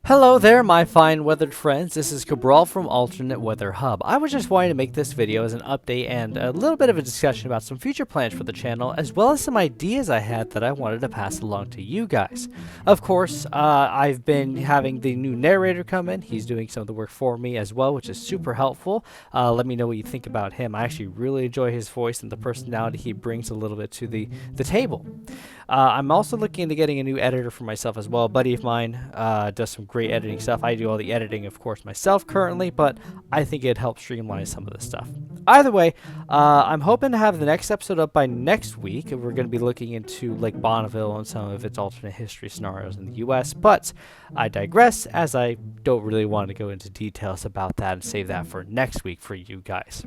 Hello there, my fine weathered friends. This is Cabral from Alternate Weather Hub. I was just wanting to make this video as an update and a little bit of a discussion about some future plans for the channel, as well as some ideas I had that I wanted to pass along to you guys. Of course, I've been having the new narrator come in. He's doing some of the work for me as well, which is super helpful. Let me know what you think about him. I actually really enjoy his voice and the personality he brings a little bit to the table. I'm also looking into getting a new editor for myself as well. A buddy of mine does some great editing stuff. I do all the editing, of course, myself currently, but I think it helps streamline some of this stuff. Either way, I'm hoping to have the next episode up by next week. We're going to be looking into Lake Bonneville and some of its alternate history scenarios in the U.S., but I digress, as I don't really want to go into details about that and save that for next week for you guys.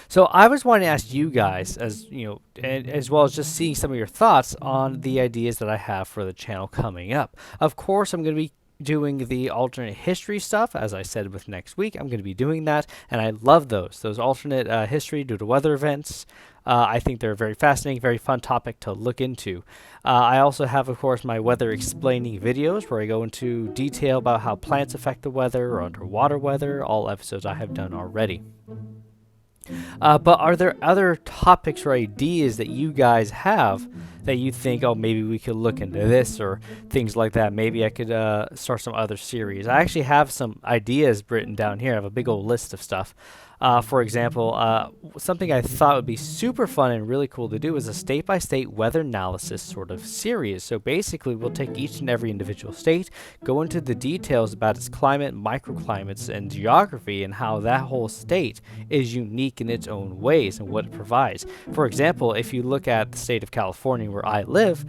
So I was wanting to ask you guys, as you know, and as well as just seeing some of your thoughts on the ideas that I have for the channel coming up. Of course, I'm going to be doing the alternate history stuff, as I said with next week. I'm going to be doing that, and I love those alternate history due to weather events. I think they're a very fascinating, very fun topic to look into. I also have, of course, my weather explaining videos where I go into detail about how plants affect the weather or underwater weather, all episodes I have done already. But are there other topics or ideas that you guys have that you think, oh, maybe we could look into this or things like that? Maybe I could start some other series. I actually have some ideas written down here. I have a big old list of stuff. For example, something I thought would be super fun and really cool to do is a state-by-state weather analysis sort of series. So basically, we'll take each and every individual state, go into the details about its climate, microclimates, and geography, and how that whole state is unique in its own ways and what it provides. For example, if you look at the state of California where I live,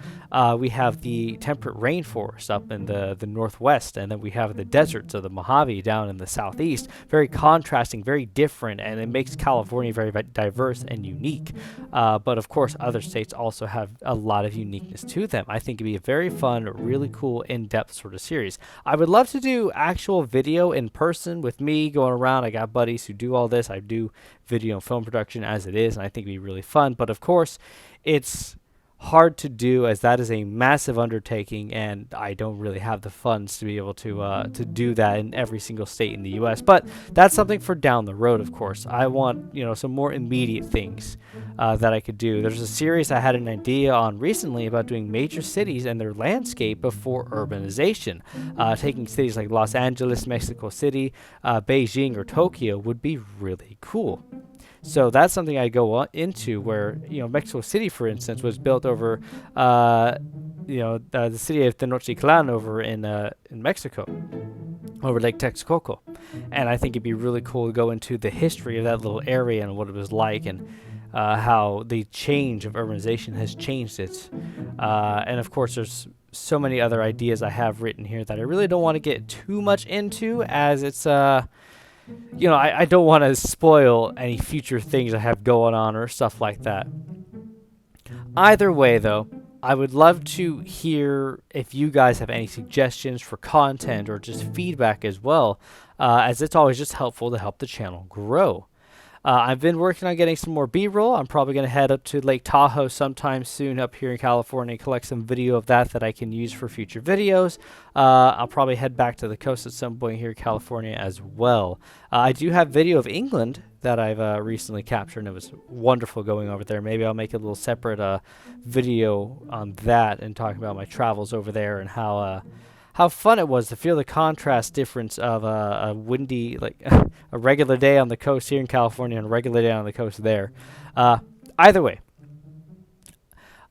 we have the temperate rainforest up in the northwest, and then we have the deserts of the Mojave down in the southeast. Very contrasting, very different, and it makes California very diverse and unique. But of course, other states also have a lot of uniqueness to them. I think it'd be a very fun, really cool, in-depth sort of series. I would love to do actual video in person with me going around. I got buddies who do all this. I do video and film production as it is, and I think it'd be really fun. But of course, it's hard to do, as that is a massive undertaking, and I don't really have the funds to be able to do that in every single state in the U.S. But that's something for down the road, of course. I want, some more immediate things that I could do. There's a series I had an idea on recently about doing major cities and their landscape before urbanization. Taking cities like Los Angeles, Mexico City, Beijing, or Tokyo would be really cool. So that's something I go into where, Mexico City, for instance, was built over, the city of Tenochtitlan over in Mexico, over Lake Texcoco. And I think it'd be really cool to go into the history of that little area and what it was like, and how the change of urbanization has changed it. And of course, there's so many other ideas I have written here that I really don't want to get too much into, as it's I don't want to spoil any future things I have going on or stuff like that. Either way, though, I would love to hear if you guys have any suggestions for content or just feedback as well, as it's always just helpful to help the channel grow. I've been working on getting some more B-roll. I'm probably going to head up to Lake Tahoe sometime soon up here in California, collect some video of that I can use for future videos. I'll probably head back to the coast at some point here in California as well. I do have video of England that I've recently captured, and it was wonderful going over there. Maybe I'll make a little separate video on that and talk about my travels over there and how fun it was to feel the contrast difference of a windy, like a regular day on the coast here in California and a regular day on the coast there. Either way,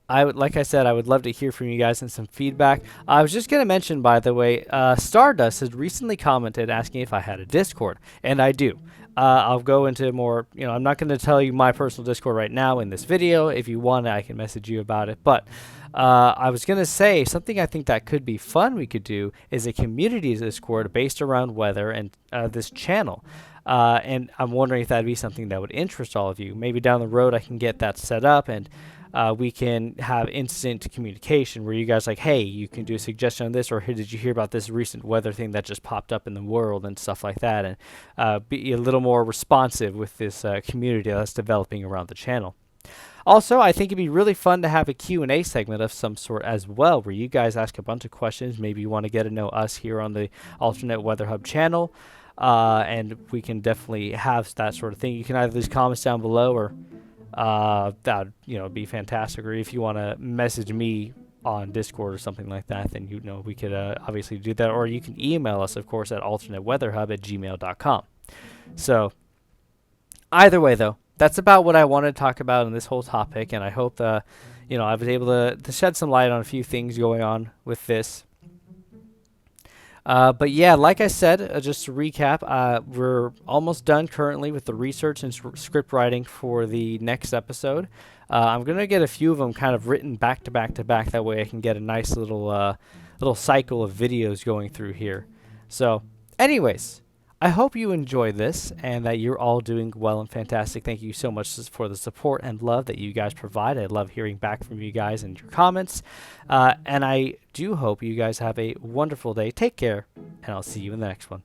like I said, I would love to hear from you guys and some feedback. I was just going to mention, by the way, Stardust has recently commented asking if I had a Discord, and I do. I'll go into more, I'm not going to tell you my personal Discord right now in this video. If you want, I can message you about it. But I was going to say something I think that could be fun we could do is a community Discord based around weather and this channel. And I'm wondering if that'd be something that would interest all of you. Maybe down the road I can get that set up, and we can have instant communication where you guys like, hey, you can do a suggestion on this, or hey, did you hear about this recent weather thing that just popped up in the world, and stuff like that, and be a little more responsive with this community that's developing around the channel. Also, I think it'd be really fun to have a Q&A segment of some sort as well, where you guys ask a bunch of questions. Maybe you want to get to know us here on the Alternate Weather Hub channel, and we can definitely have that sort of thing. You can either leave comments down below, or that would be fantastic. Or if you want to message me on Discord or something like that, then we could obviously do that. Or you can email us, of course, at alternateweatherhub@gmail.com. So either way, though, that's about what I wanted to talk about in this whole topic, and I hope I was able to shed some light on a few things going on with this. But yeah, like I said, just to recap, we're almost done currently with the research and script writing for the next episode. I'm going to get a few of them kind of written back to back to back. That way I can get a nice little cycle of videos going through here. So anyways, I hope you enjoyed this and that you're all doing well and fantastic. Thank you so much for the support and love that you guys provide. I love hearing back from you guys and your comments. And I do hope you guys have a wonderful day. Take care, and I'll see you in the next one.